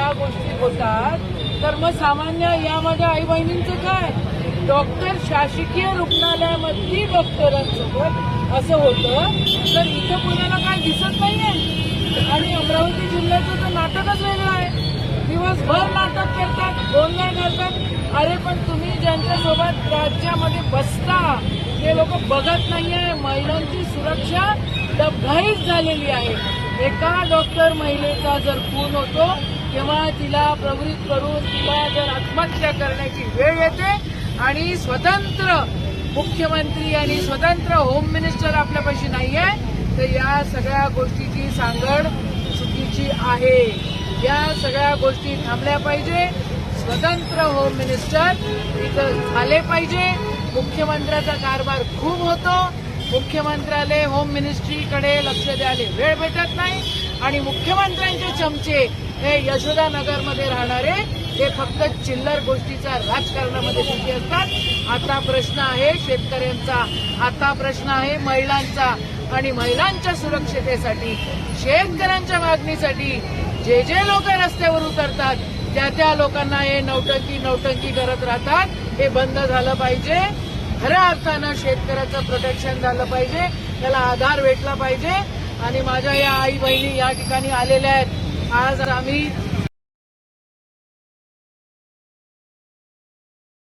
या गोष्टी होतात तर मग सामान्य या माझ्या आई बहिणींचं काय? डॉक्टर शासकीय रुग्णालयामधली डॉक्टरांसोबत असं होतं तर इथं पुण्याला काय दिसत नाहीये. आणि अमरावती जिल्ह्याचं तर नाटकच वेगळं आहे. दिवसभर नाटक करतात, गोंधळ करतात. अरे पण तुम्ही ज्यांच्यासोबत राज्यामध्ये बसता ते लोक बघत नाहीये. महिलांची सुरक्षा डबघाईच झालेली आहे. एका डॉक्टर महिलेचा जर खून होतो तेव्हा तिला प्रवृत्त करून तिला जर आत्महत्या करण्याची वेळ येते आणि स्वतंत्र मुख्यमंत्री आणि स्वतंत्र होम मिनिस्टर आपल्यापाशी नाहीये तर या सगळ्या गोष्टीची सांगड चुकीची आहे. या सगळ्या गोष्टी थांबल्या पाहिजे. स्वतंत्र होम मिनिस्टर इथं झाले पाहिजे. मुख्यमंत्र्याचा कारभार खूप होतो. मुख्यमंत्र्याला होम मिनिस्ट्रीकडे लक्ष द्यायला वेळ भेटत नाही आणि मुख्यमंत्र्यांचे चमचे हे यशोदानगरमध्ये राहणारे हे फक्त चिल्लर गोष्टीचा राजकारणामध्ये सुखी असतात. आता प्रश्न आहे शेतकऱ्यांचा, आता प्रश्न आहे महिलांचा आणि महिलांच्या सुरक्षितेसाठी शेतकऱ्यांच्या मागणीसाठी जे लोक रस्त्यावर उतरतात त्या लोकांना हे नौटंकी करत राहतात. हे बंद झालं पाहिजे. खऱ्या अर्थानं शेतकऱ्याचं प्रोटेक्शन झालं पाहिजे, त्याला आधार भेटला पाहिजे. आणि माझ्या या आई बहिणी या ठिकाणी आलेल्या आहेत. आज आम्ही